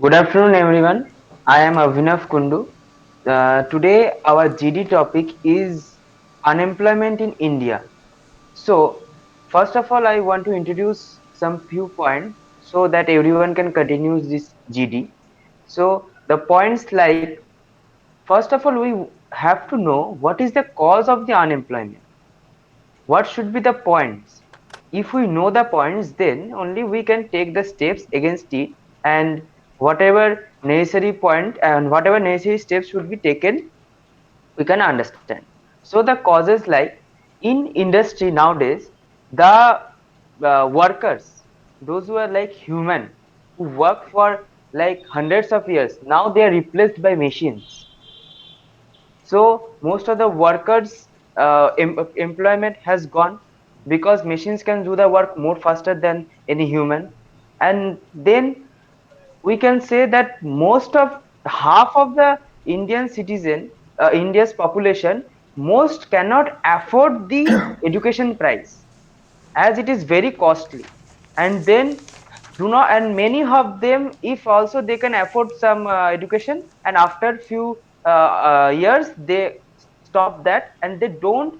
Good afternoon, everyone. I am Avinav Kundu. Today, our GD topic is unemployment in India. So, first of all, I want to introduce some few points so that everyone can continue this GD. So, the points like first of all, we have to know what is the cause of the unemployment. What should be the points? If we know the points, then only we can take the steps against it, and whatever necessary point and whatever necessary steps should be taken, we can understand. So the causes like in industry nowadays, the workers, those who are like human, who work for like hundreds of years, now they are replaced by machines. So most of the workers employment has gone because machines can do the work more faster than any human. And then we can say that most of half of the Indian citizen, India's population, most cannot afford the education price, as it is very costly. And then do not, and many of them, if also they can afford some education, and after few years they stop that and they don't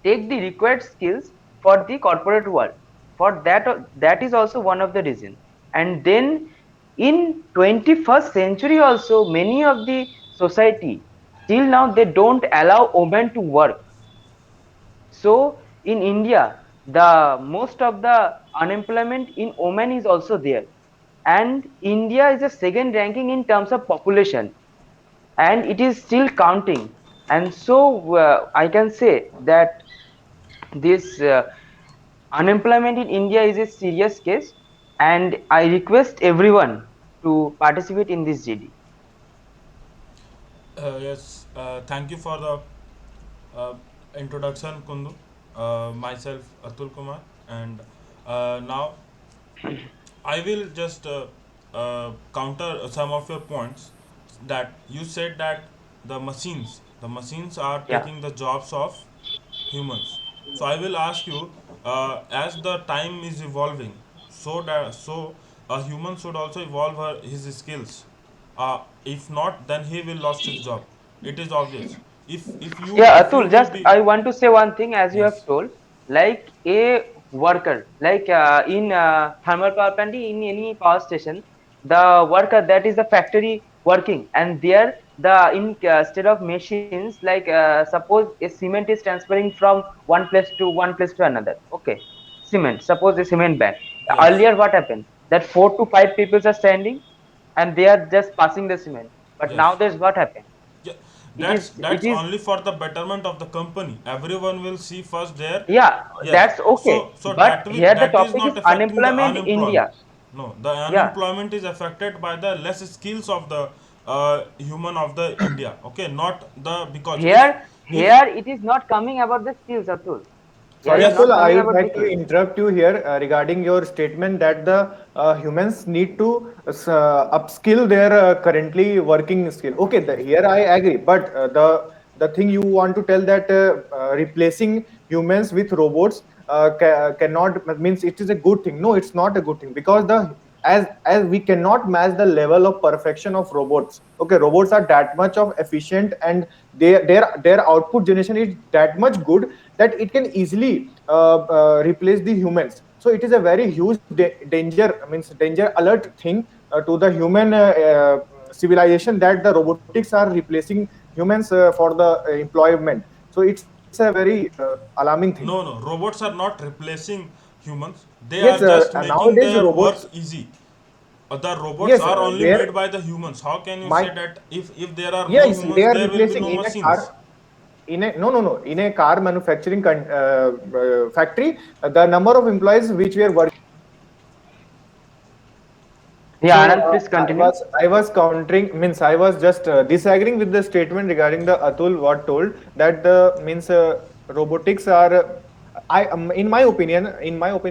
take the required skills for the corporate world. For that, that is also one of the reason. And then in 21st century also, many of the society till now they don't allow women to work. So in India, the most of the unemployment in women is also there, and India is the second ranking in terms of population, and it is still counting. And so I can say that this unemployment in India is a serious case, and I request everyone to participate in this GD. Yes, thank you for the uh, introduction, Kundu. Myself, Atul Kumar, and now I will just counter some of your points. That you said that the machines are Yeah. taking the jobs of humans. So I will ask you, as the time is evolving, so a human should also evolve his skills. If not, then he will lost his job. It is obvious. Yeah, If you Atul, will just be, I want to say one thing, as you have yes, told, like a worker, like in thermal power plant, in any power station, the worker that is the factory working, and there the instead of machines, like suppose a cement is transferring from one place to another. Okay, cement. Suppose a cement bag. yes. Earlier, what happened? That 4 to 5 people are standing, and they are just passing the cement. But Yes. nowadays, what happened? Yeah. It That's is it that's is only for the betterment of the company. Everyone will see first there. Yeah, Yes. that's okay. So But here the that is topic is not affecting the unemployment unemployment. India. No, the Yeah, unemployment is affected by the less skills of the human of the India. Okay, not the because if here it is not coming about the skills, Atul. Here Sorry, is yes, Atul, not I coming would about the like to skills. interrupt you here regarding your statement that the humans need to upskill their currently working skill. Okay, here I agree, but the thing you want to tell that replacing humans with robots cannot means it is a good thing. No, it's not a good thing because the as we cannot match the level of perfection of robots. Okay, robots are that much of efficient and their output generation is that much good that it can easily replace the humans. So it is a very huge danger, means danger alert thing to the human civilization that the robotics are replacing humans for the employment. So it's a very alarming thing. no, robots are not replacing humans. They Yes, are just making nowadays their robots. work easy. The robots Yes, are only there made by the humans. How can you say my that if there are no yes they humans, are there will be replacing no in a car. machines? In a no in a car manufacturing factory, the number of employees which were working. Yeah, So Anand, please continue. I was countering, means I was just disagreeing with the statement regarding the Atul what told that the means robotics are in my opinion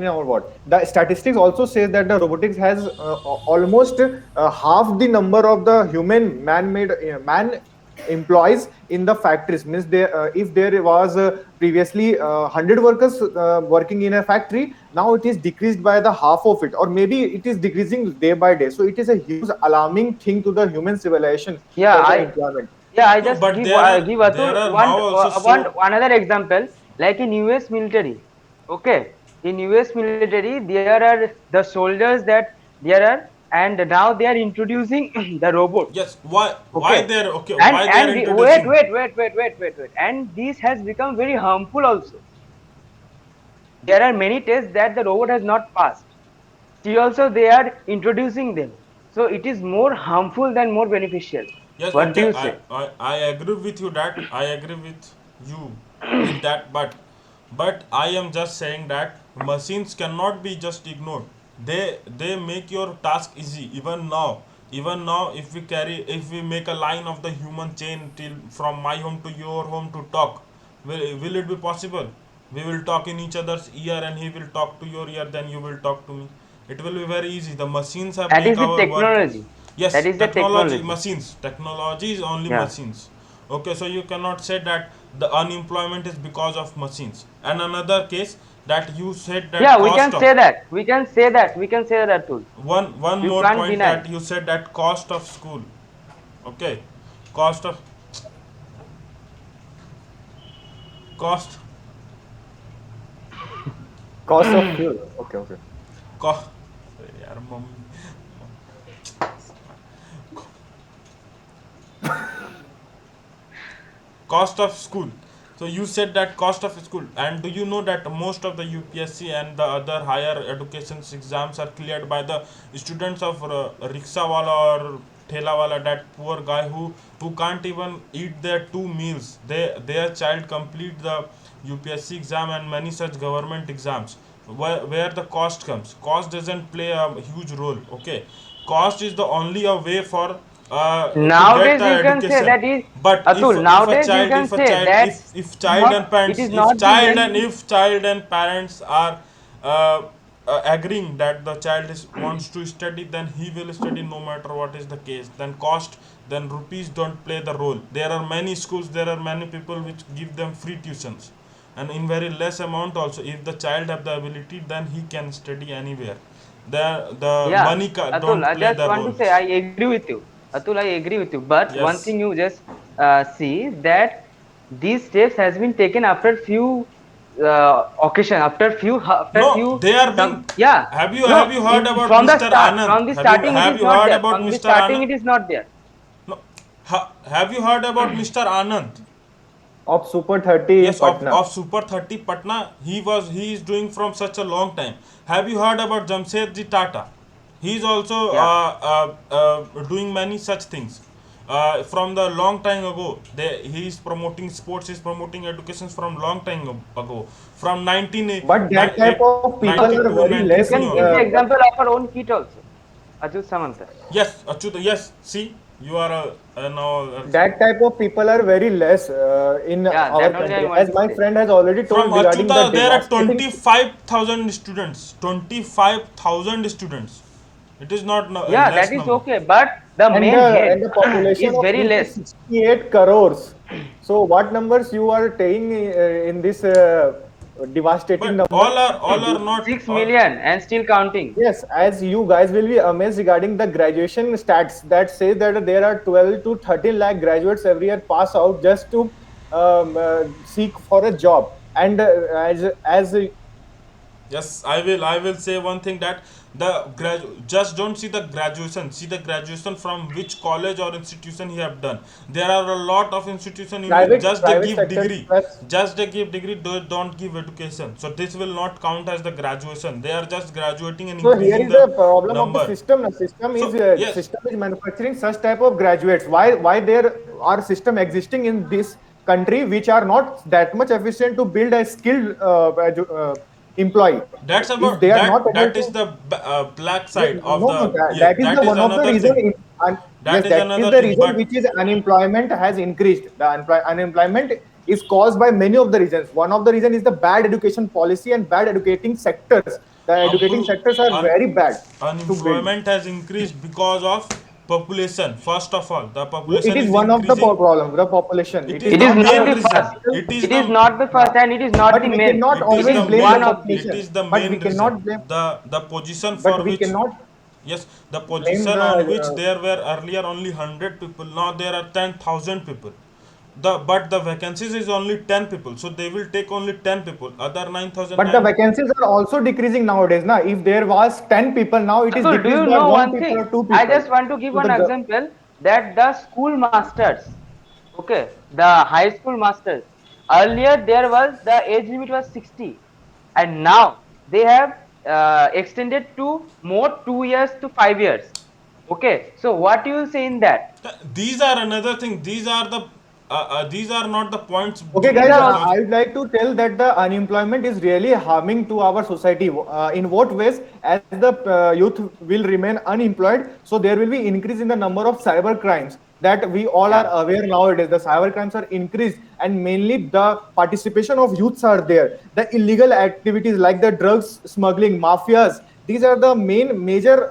or what the statistics also says that the robotics has almost half the number of the human man-made man employees in the factories. Means there, if there was previously 100 workers working in a factory, now it is decreased by the half of it, or maybe it is decreasing day by day. So it is a huge alarming thing to the human civilization Yeah, for the I employment. yeah, I No, just but give there Atul are now also one so another example, like in US military. Okay, in US military there are the soldiers that there are, and now they are introducing the robots. yes. Why Okay, they're okay? and Why they're introducing? and this has become very harmful also. There are many tests that the robot has not passed. Still also they are introducing them. So it is more harmful than more beneficial. Yes, What do okay, you say? I agree with you that I agree with you with that, but I am just saying that machines cannot be just ignored. They make your task easy. Even now, if we make a line of the human chain till from my home to your home to talk, will it be possible? We will talk in each other's ear, and he will talk to your ear, then you will talk to me. It will be very easy. The machines have That make is the our work. technology. That Yes, is the technology. technology is only Yeah. machines. Okay, so you cannot say that the unemployment is because of machines. And another case that you said that Yeah, we can cost of say that. We can say that. We can say that too. one You more can't point deny. that you said that cost of school. Okay, cost of cost Cost of fuel. Okay, okay. cost. यार mummy cost of school. So you said that cost of school, and do you know that most of the UPSC and the other higher education exams are cleared by the students of rickshaw wala or thela wala, that poor guy who can't even eat their two meals. Their child complete the UPSC exam and many such government exams. Where the cost comes, cost doesn't play a huge role. Okay, cost is the only a way for to get Nowadays the you can say education. that is But Atul. Nowadays you can if a say child that if is child not. and It parents is not the main. if child and parents are uh, agreeing that the child is wants to study, then he will study no matter what is the case. Then cost, then rupees don't play the role. There are many schools, there are many people which give them free tuitions, and in very less amount also. If the child have the ability, then he can study anywhere. The Yeah, money Atul. don't I play just the want to say roles. I agree with you. Atul, I agree with you. But one Yes. thing you just see that these steps has been taken after few occasion, after No, few they are some. being. Yeah. Have No, you heard about from the Mr. start, Anand? from the starting it Have is you not heard there. about From the Mr. starting Anand? it is not there. No. Have you heard about Mr. Anand? Of Super 30 Yes, Patna. of Super 30 Patna. He is doing from such a long time. Have you heard about Jamshedji Tata? He is also Yeah. doing many such things. From the long time ago, he is promoting sports, is promoting education from long time ago. From 19, But that type of people are 92, very You less. can 93 give the only. example of our own kit also. Ajit Samanta. Yes, Achyut, yes. See, you are now That type of people are very less in Yeah, our that only I country. want As to my say. friend has already from told regarding the Achyuta. There are devastating. 25,000 students. 25,000 students. It is not a Yeah, that less is number. okay. But the and main the head and the population is of very it less. is 68 crores. So what numbers you are taking in this devastating But number? all are not Six all. million and still counting. Yes, as you guys will be amazed regarding the graduation stats that say that there are 12 to 13 lakh graduates every year pass out just to seek for a job. And as Yes, I will say one thing, that just don't see the graduation. See the graduation from which college or institution he have done. There are a lot of institution in which just they private give sector degree. plus. Just they give degree, don't give education. So this will not count as the graduation. They are just graduating and So here increasing is the the problem of the number. system. The system is So yes, manufacturing such type of graduates. Why there are system existing in this country which are not that much efficient to build a skilled employee. that's If about they are not able that is to, the black yeah, side of no, no, the, yes, that is the that is one of the another reason. thing. Yes, That is that is another the thing. reason But which is unemployment has increased. The unemployment is caused by many of the reasons. One of the reason is the bad education policy and bad educating sectors. The educating Appro- sectors are un- very bad to build. unemployment has increased because of population. First of all, the It population is is one of the increasing. problem, the population. It It is is It the is not not main the the reason. first. particle. It is It is the not the Yeah. first, and it is not But the we main. cannot it It is is always the blame the one main. of the. It population. is the But we main reason. cannot blame. The position for But we which, cannot yes, the blame position the. on which there were earlier only 100 people, now there are 10,000 people. But the vacancies is only 10 people, so they will take only 10 people. Other 9,000 But the 9. vacancies are also decreasing nowadays. Now, if there was 10 people, now it is Atul, do decreased you by know one one people or thing? two I people. just want to give So one example that the schoolmasters, okay, the high school masters, earlier there was the age limit was 60, and now they have extended to more 2 years to 5 years. Okay, so what you will say in that? These are another thing. These are not the points okay, These guys, are because also I would like to tell that the unemployment is really harming to our society. In what ways? As the youth will remain unemployed, so there will be increase in the number of cyber crimes that we all are yeah, aware nowadays. The cyber crimes are increased, and mainly the participation of youths are there. The illegal activities like the drugs smuggling, mafias, these are the main major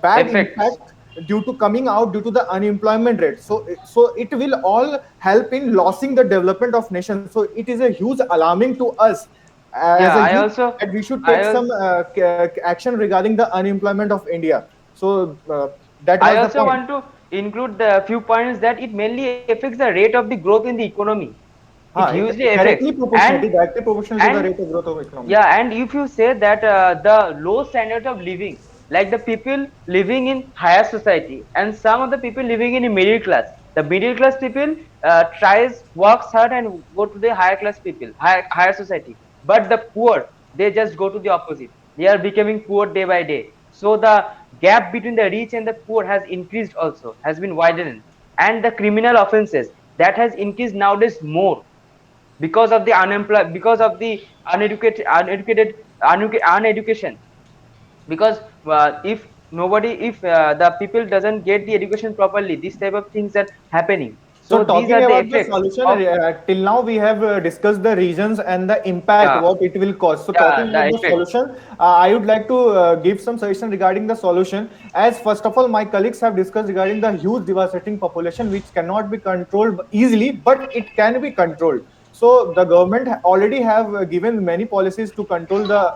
bad effects. impact due to coming out due to the unemployment rate. So it will all help in losing the development of nation. So it is a huge alarming to us as a Yeah, I youth also, that we should take I some also, action regarding the unemployment of India. So that I was the also point. want to include the few points that it mainly affects the rate of the growth in the economy. It hugely affects, It is directly proportional to the and rate of growth of economy. yeah, and if you say that the low standard of living, like the people living in higher society and some of the people living in a middle class, the middle class people tries works hard and go to the higher class people, higher society, but the poor, they just go to the opposite. They are becoming poor day by day, so the gap between the rich and the poor has increased, also has been widened, and the criminal offenses that has increased nowadays more because of the unemployed, because of the uneducation. Because if nobody, if the people doesn't get the education properly, this type of things are happening. So So these talking are the about the effects solution, of, till now we have discussed the reasons and the impact, yeah, what it will cause. So talking yeah, about the the effects. solution, I would like to give some suggestion regarding the solution. As first of all, my colleagues have discussed regarding the huge devastating population which cannot be controlled easily, but it can be controlled. So the government already have given many policies to control the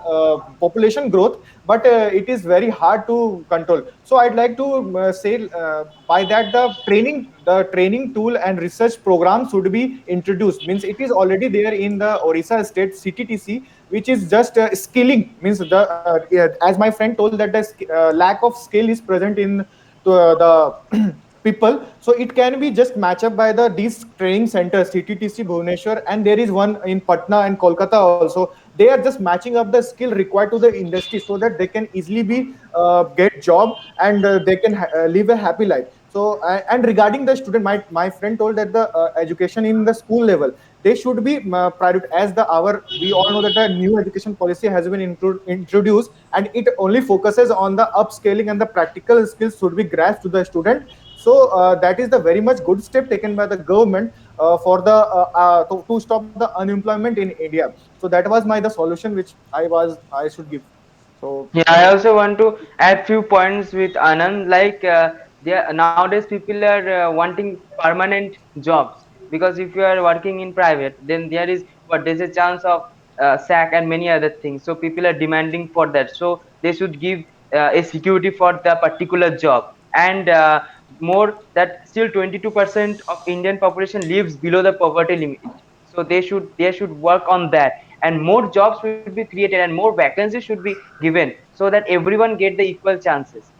population growth, but it is very hard to control. So I'd like to say by that the training tool and research program should be introduced. Means it is already there in the Orissa state CTTC, which is just skilling. Means yeah, as my friend told that the lack of skill is present in the people, so it can be just match up by the these training centers CTTC Bhubaneswar, and there is one in Patna and Kolkata also. They are just matching up the skill required to the industry so that they can easily be get job, and they can live a happy life. So and regarding the student, my friend told that the education in the school level, they should be private. As the our we all know that the new education policy has been introduced, and it only focuses on the upscaling, and the practical skills should be grasped to the student. So that is the very much good step taken by the government for to stop the unemployment in India. So that was my the solution which I should give. So Yeah, I also want to add few points with Anand. Like there nowadays, people are wanting permanent jobs, because if you are working in private, then there is what there's a chance of sack and many other things. So people are demanding for that. So they should give a security for the particular job, and more that still 22% of Indian population lives below the poverty limit. So they should work on that, and more jobs should be created and more vacancies should be given, so that everyone get the equal chances.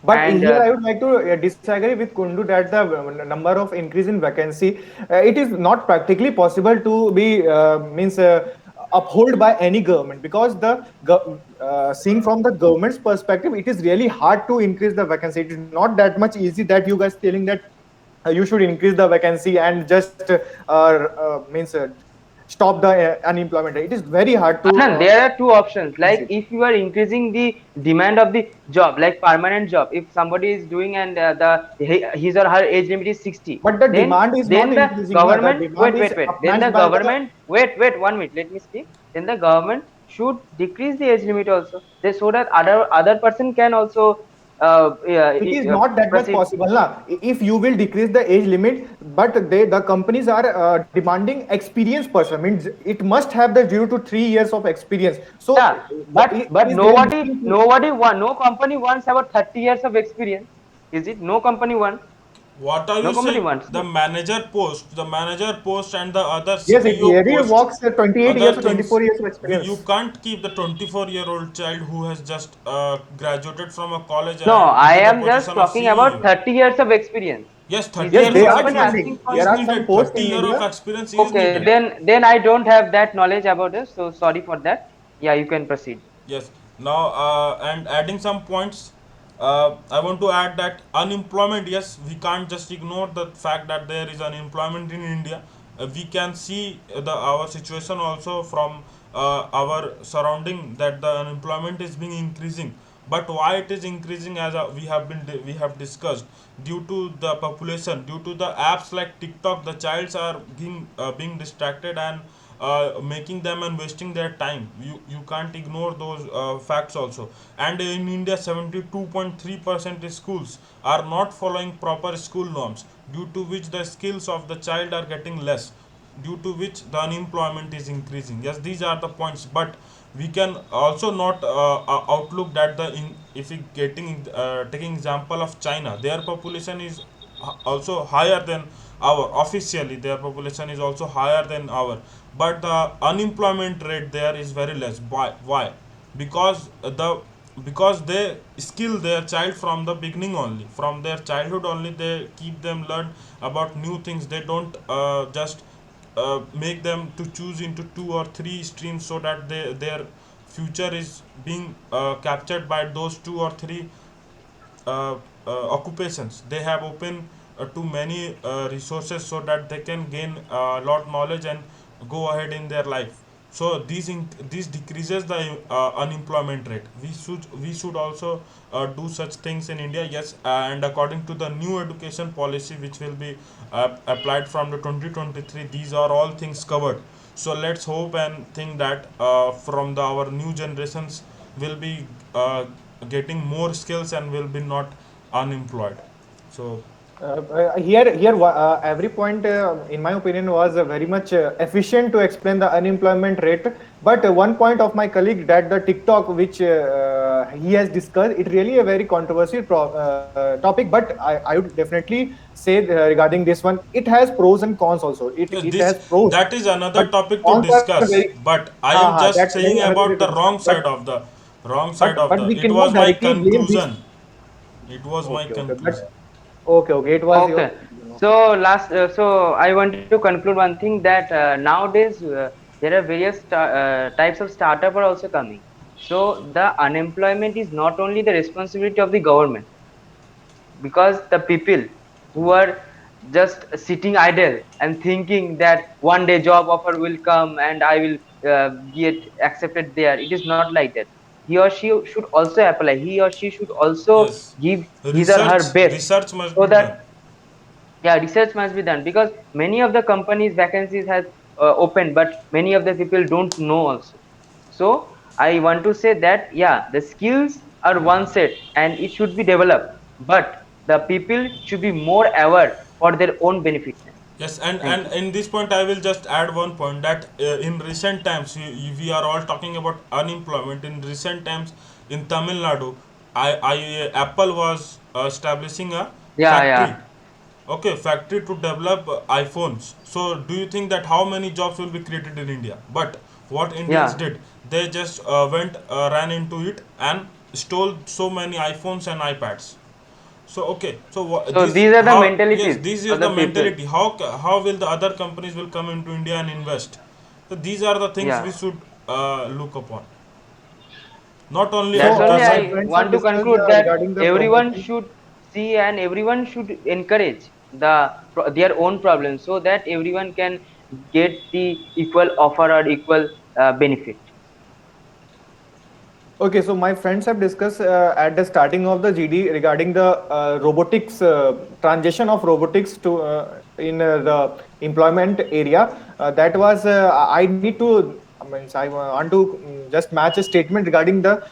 but And here I would like to disagree with Kundu that the number of increase in vacancy, it is not practically possible to be means uphold by any government, because seeing from the government's perspective, it is really hard to increase the vacancy. It is not that much easy that you guys telling that you should increase the vacancy and just means stop the unemployment rate. It is very hard to Anand, there are two options. increase Like it. if you are increasing the demand of the job, like permanent job, if somebody is doing and his or her age limit is 60, But the then demand is not the increasing. Na? The government, demand is then the upmatched by the. government, wait 1 minute, let me speak. Then the government should decrease the age limit also. They, so that other person can also Yeah, It is not that much proceed. possible, na. If you will decrease the age limit, but the companies are demanding experienced person, means it must have the 0 to 3 years of experience. So Yeah, but is they nobody looking to? nobody want, no company wants about 30 years of experience. Is it? No company want. What are No you company saying? wants. The manager post, and the other Yes, CEO Thierry post, works 28 other years or things. 24 years of You experience. can't keep the 24-year-old child who has just graduated from a college No, and I into the am just position of talking about CEO. 30 years of experience. Yes, Is 30 Yes, any years they of are company experience asking demanding. for There is it? are some needed. posts 30 in year of India. experience is Okay, needed. then I don't have that knowledge about this, so sorry for that. Yeah, you can proceed. Yes. Now, and adding some points, I want to add that unemployment. Yes, we can't just ignore the fact that there is unemployment in India. We can see the our situation also from our surrounding, that the unemployment is being increasing. But why it is increasing, as we have discussed, due to the population, due to the apps like TikTok, the childs are being distracted and making them and wasting their time. You can't ignore those facts also. And in India, 72.3% schools are not following proper school norms, due to which the skills of the child are getting less, due to which the unemployment is increasing. Yes, these are the points. But we can also not outlook that if we getting taking example of China, their population is also higher than our. Officially their population is also higher than our, but the unemployment rate there is very less. Why? Because because they skill their child from the beginning only, from their childhood only. They keep them learn about new things. They don't just make them to choose into two or three streams, so that their future is being captured by those two or three uh, occupations. They have open to many resources, so that they can gain a lot knowledge and go ahead in their life. So this decreases the unemployment rate. We should also do such things in India. Yes, and according to the new education policy which will be applied from the 2023, these are all things covered. So let's hope and think that from our new generations will be getting more skills and will be not unemployed. So Every point, in my opinion, was very much efficient to explain the unemployment rate. But one point of my colleague, that the TikTok which he has discussed, it really a very controversial topic. But I would definitely say regarding this one, it has pros and cons also. yes, It this has pros, that is but another topic to cons are very. discuss. But I am That just there is saying another way about to the discuss. wrong side of the. We It cannot was my directly blame this. conclusion. It was my Okay, but conclusion. okay, it was your Okay. conclusion. Okay. So I want to conclude one thing, that nowadays there are various types of startup are also coming. So the unemployment is not only the responsibility of the government, because the people who are just sitting idle and thinking that one day job offer will come and I will get accepted there. It is not like that. He or she should also apply. He or she should also Yes, give his or her best, research must so be done. that, yeah, research must be done, because many of the companies vacancies has opened, but many of the people don't know also. So I want to say that, yeah, the skills are one set and it should be developed, but the people should be more aware for their own benefitness. Yes, Thank and you. in this point, I will just add one point, that in recent times, we are all talking about unemployment. In recent times, in Tamil Nadu, Apple was establishing a Yeah, factory. yeah, Okay, factory to develop iPhones. So, do you think that how many jobs will be created in India? But what Indians yeah. did, they just ran into it and stole so many iPhones and iPads. So okay, so So this these are the how, yes, mentalities this is of the the people. mentality. How will the other companies will come into India and invest? So these are the things Yeah, we should look upon. Not only that's So only education. my I friends have want to discussed conclude that regarding the everyone promoting. should see and everyone should encourage their own problems, so that everyone can get the equal offer or equal benefit. Okay, so my friends have discussed at the starting of the GD regarding the robotics transition of robotics to in the employment area. That was I need to. means I want to just match a statement regarding the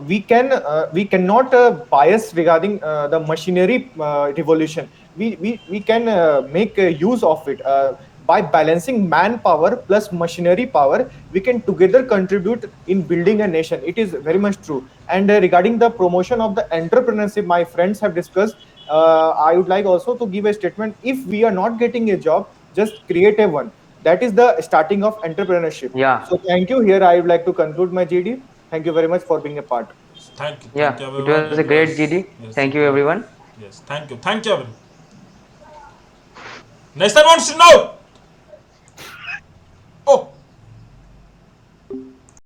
we cannot bias regarding the machinery revolution. We can make use of it by balancing manpower plus machinery power. We can together contribute in building a nation. It is very much true. And regarding the promotion of the entrepreneurship, my friends have discussed. I would like also to give a statement. If we are not getting a job, just create a one. That is the starting of entrepreneurship. Yeah, So thank you. Here I would like to conclude my GD. Thank you very much for being a part. Thank you, yeah, it everyone. was a It great was GD. yes, Thank it you, was everyone. yes. Thank you, everyone. Next one wants to know. Oh.